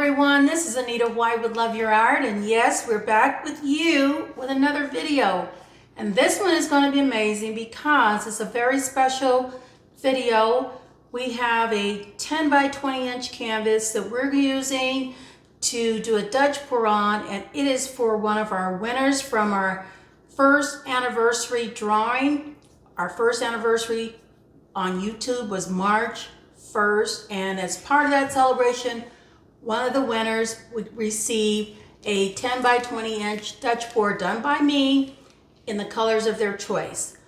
everyone, this is Anita White with Love Your Art, and yes, we're back with you with another video. And this one is going to be amazing because it's a very special video. We have a 10 by 20 inch canvas that we're using to do a Dutch pour on, and it is for one of our winners from our first anniversary drawing. Our first anniversary on YouTube was March 1st, and as part of that celebration, one of the winners would receive a 10 by 20 inch Dutch pour done by me in the colors of their choice,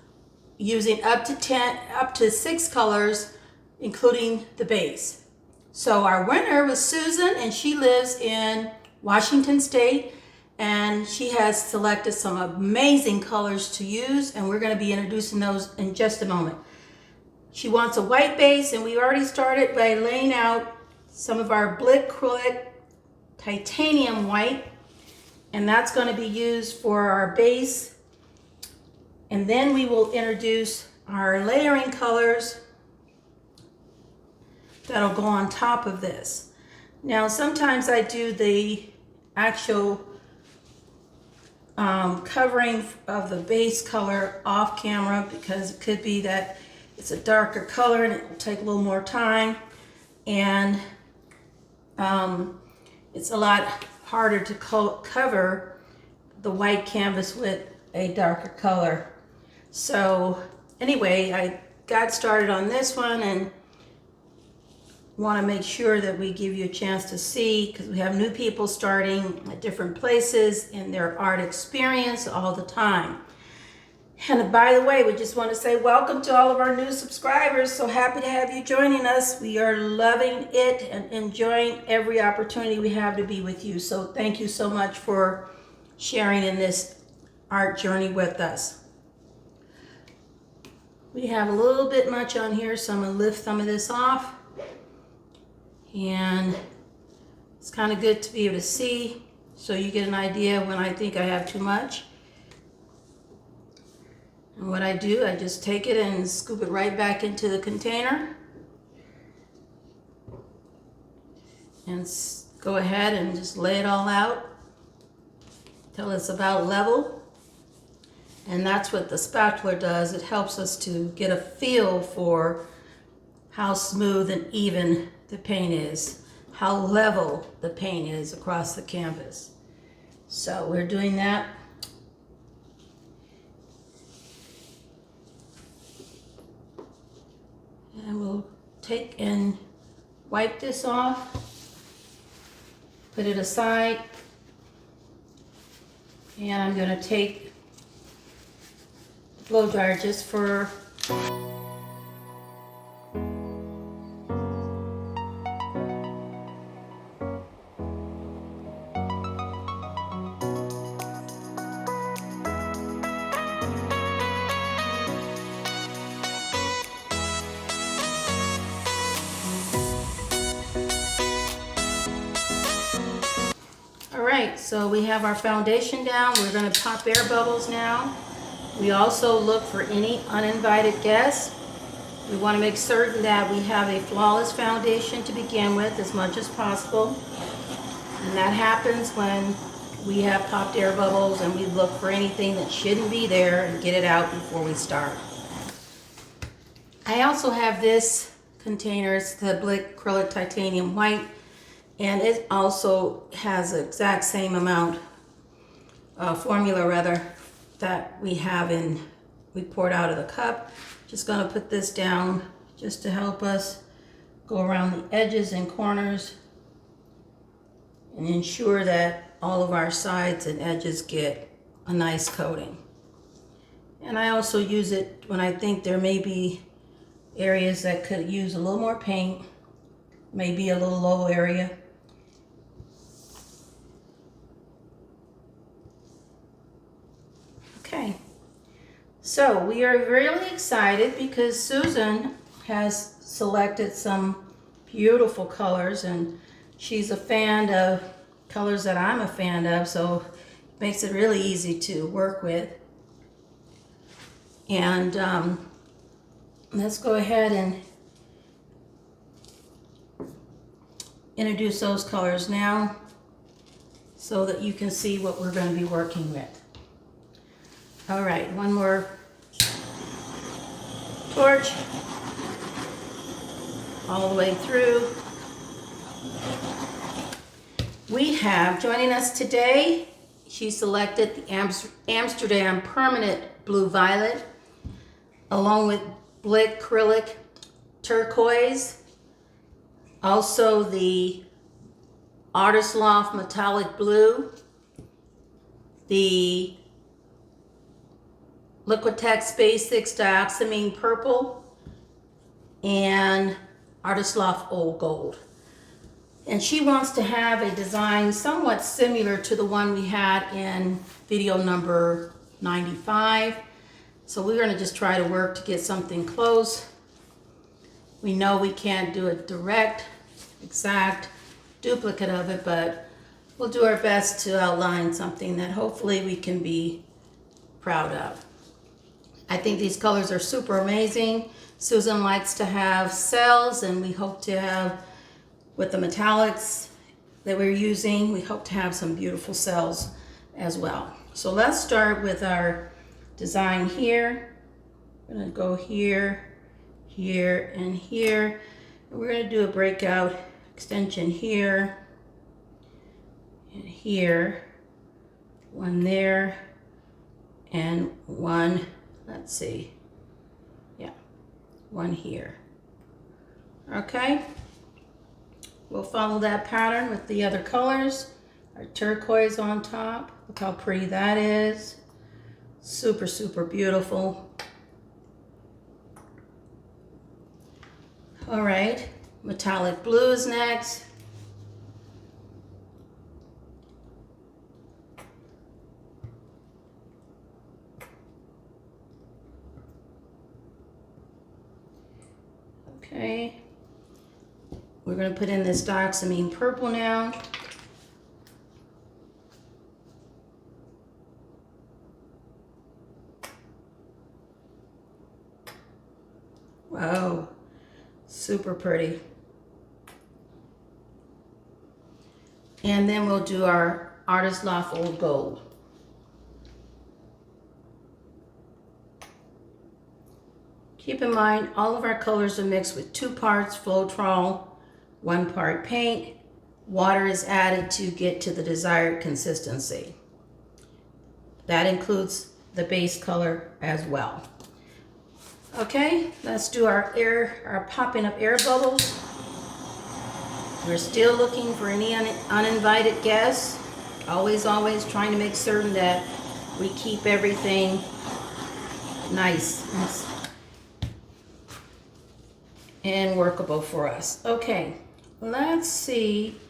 using up to 6 colors, including the base. So our winner was Susan, and she lives in Washington State, and she has selected some amazing colors to use, and we're going to be introducing those in just a moment. She wants a white base, and we already started by laying out some of our Blickrylic titanium white, and that's going to be used for our base. And then we will introduce our layering colors that'll go on top of this. Now, sometimes I do the actual covering of the base color off camera because it could be that it's a darker color and it will take a little more time, and it's a lot harder to cover the white canvas with a darker color. So anyway, I got started on this one and want to make sure that we give you a chance to see, because we have new people starting at different places in their art experience all the time. And by the way, we just want to say welcome to all of our new subscribers. So happy to have you joining us. We are loving it and enjoying every opportunity we have to be with you. So thank you so much for sharing in this art journey with us. We have a little bit much on here, so I'm going to lift some of this off. And it's kind of good to be able to see so you get an idea when I think I have too much. And what I do, I just take it and scoop it right back into the container. And go ahead and just lay it all out till it's about level. And that's what the spatula does. It helps us to get a feel for how smooth and even the paint is, how level the paint is across the canvas. So we're doing that. And we'll take and wipe this off, put it aside, and I'm going to take the blow dryer just for Alright, so we have our foundation down. We're going to pop air bubbles now. We also look for any uninvited guests. We want to make certain that we have a flawless foundation to begin with as much as possible. And that happens when we have popped air bubbles and we look for anything that shouldn't be there and get it out before we start. I also have this container. It's the Blickrylic titanium white. And it also has the exact same amount, formula rather, that we poured out of the cup. Just gonna put this down just to help us go around the edges and corners and ensure that all of our sides and edges get a nice coating. And I also use it when I think there may be areas that could use a little more paint, maybe a little low area. Okay, so we are really excited because Susan has selected some beautiful colors, and she's a fan of colors that I'm a fan of, so it makes it really easy to work with. And let's go ahead and introduce those colors now so that you can see what we're going to be working with. All right, one more torch all the way through. We have joining us today, she selected the Amsterdam Permanent Blue Violet along with Blickrylic Turquoise, also the Artist Loft Metallic Blue, the Liquitex Basics Dioxazine Purple, and Artist Loft Old Gold. And she wants to have a design somewhat similar to the one we had in video number 95. So we're going to just try to work to get something close. We know we can't do a direct, exact duplicate of it, but we'll do our best to outline something that hopefully we can be proud of. I think these colors are super amazing. Susan likes to have cells, and we hope to have, with the metallics that we're using, we hope to have some beautiful cells as well. So let's start with our design here. I'm gonna go here, here, and here. And we're gonna do a breakout extension here and here, one there, and one, let's see, yeah, one here. Okay, we'll follow that pattern with the other colors. Our turquoise on top, look how pretty that is. Super, super beautiful. All right, metallic blue is next. Okay, we're going to put in this Dioxazine purple now. Wow, super pretty. And then we'll do our Artist Loft Old Gold. Keep in mind, all of our colors are mixed with 2 parts Floetrol, 1 part paint. Water is added to get to the desired consistency. That includes the base color as well. Okay, let's do our popping up air bubbles. We're still looking for any uninvited guests. Always trying to make certain that we keep everything nice and workable for us. Okay, let's see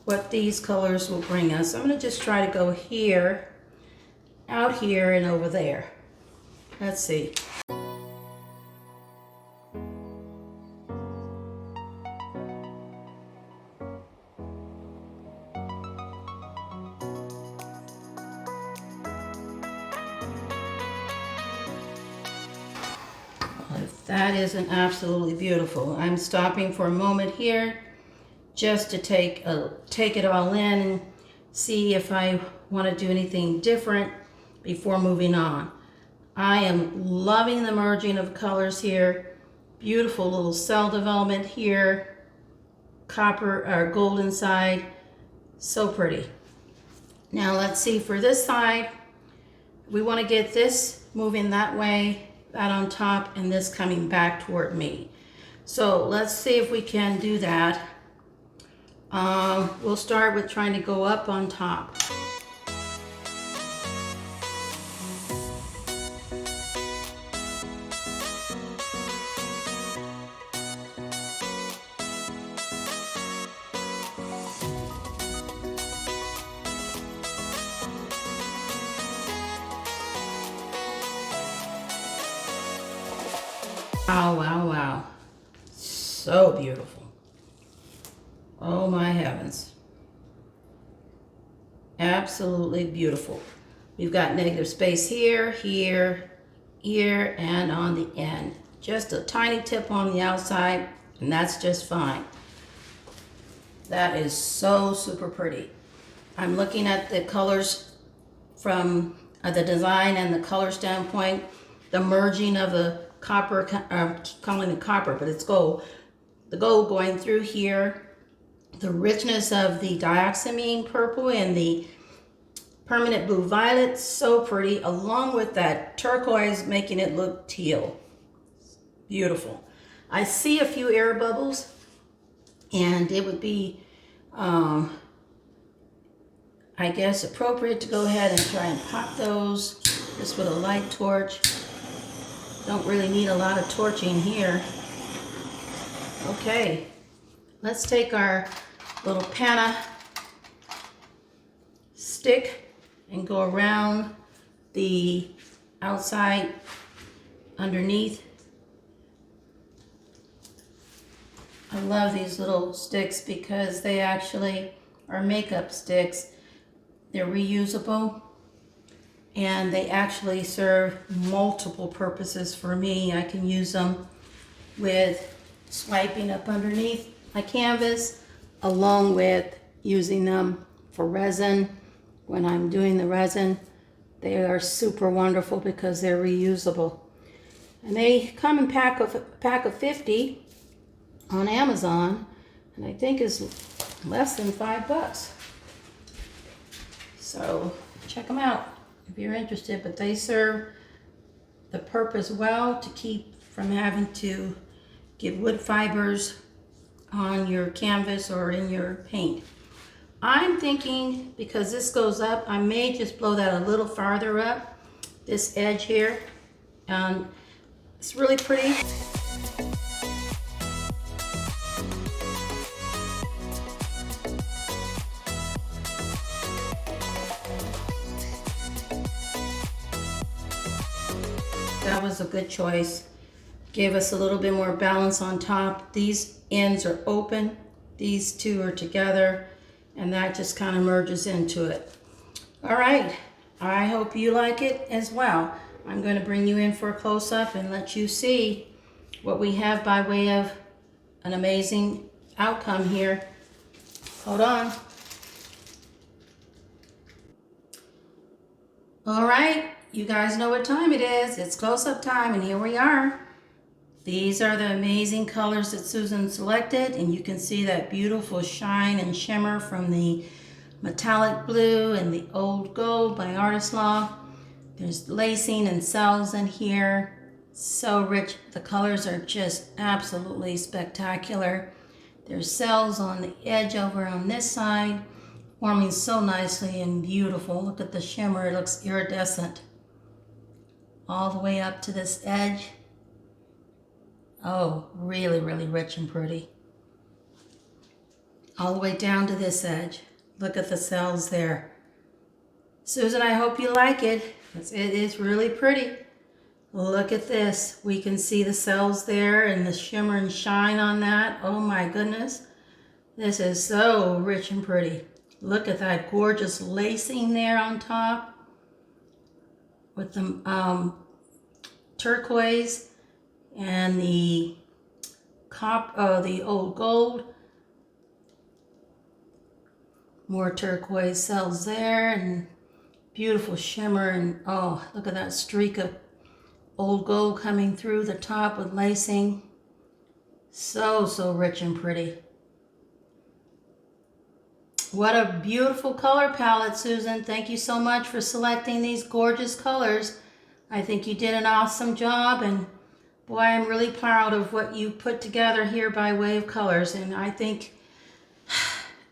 what these colors will bring us. I'm gonna just try to go here, out here, and over there. Let's see. That is absolutely beautiful. I'm stopping for a moment here just to take it all in and see if I want to do anything different before moving on. I am loving the merging of colors here. Beautiful little cell development here. Copper or gold inside. So pretty. Now let's see for this side. We want to get this moving that way, that on top, and this coming back toward me. So let's see if we can do that. We'll start with trying to go up on top. Wow, wow, wow. So beautiful. Oh my heavens. Absolutely beautiful. We've got negative space here, here, here, and on the end. Just a tiny tip on the outside, and that's just fine. That is so super pretty. I'm looking at the colors from the design and the color standpoint, the merging of the copper, I'm calling it copper, but it's gold. The gold going through here, the richness of the dioxazine purple and the permanent blue violet, so pretty, along with that turquoise making it look teal. Beautiful. I see a few air bubbles, and it would be I guess appropriate to go ahead and try and pop those just with a light torch. Don't really need a lot of torching here. Okay, let's take our little panna stick and go around the outside underneath. I love these little sticks because they actually are makeup sticks. They're reusable and they actually serve multiple purposes for me. I can use them with swiping up underneath my canvas, along with using them for resin. When I'm doing the resin, they are super wonderful because they're reusable. And they come in pack of 50 on Amazon, and I think is less than $5. So check them out if you're interested, but they serve the purpose well to keep from having to get wood fibers on your canvas or in your paint. I'm thinking, because this goes up, I may just blow that a little farther up, this edge here. It's really pretty. That was a good choice. Gave us a little bit more balance on top. These ends are open. These two are together, and that just kind of merges into it. All right, I hope you like it as well. I'm going to bring you in for a close-up and let you see what we have by way of an amazing outcome here. Hold on. All right, you guys know what time it is. It's close-up time, and here we are. These are the amazing colors that Susan selected, and you can see that beautiful shine and shimmer from the metallic blue and the old gold by Artist Loft. There's lacing and cells in here. So rich. The colors are just absolutely spectacular. There's cells on the edge over on this side, forming so nicely and beautiful. Look at the shimmer. It looks iridescent. All the way up to this edge. Oh, really, really rich and pretty. All the way down to this edge. Look at the cells there. Susan, I hope you like it. It is really pretty. Look at this. We can see the cells there and the shimmer and shine on that. Oh my goodness. This is so rich and pretty. Look at that gorgeous lacing there on top with the turquoise and the old gold. More turquoise cells there and beautiful shimmer, and oh, look at that streak of old gold coming through the top with lacing. So rich and pretty. What a beautiful color palette, Susan. Thank you so much for selecting these gorgeous colors. I think you did an awesome job, and boy, I'm really proud of what you put together here by way of colors, and I think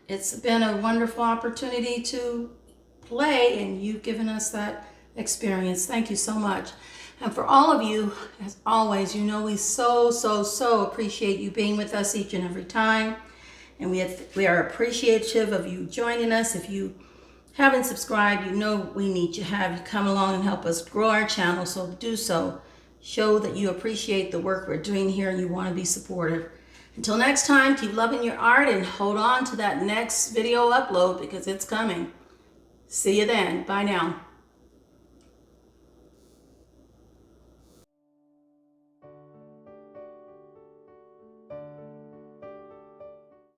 it's been a wonderful opportunity to play, and you've given us that experience. Thank you so much. And for all of you, as always, you know we so appreciate you being with us each and every time. And we are appreciative of you joining us. If you haven't subscribed, you know we need to have you come along and help us grow our channel, so do so. Show that you appreciate the work we're doing here and you want to be supportive. Until next time, keep loving your art and hold on to that next video upload because it's coming. See you then. Bye now.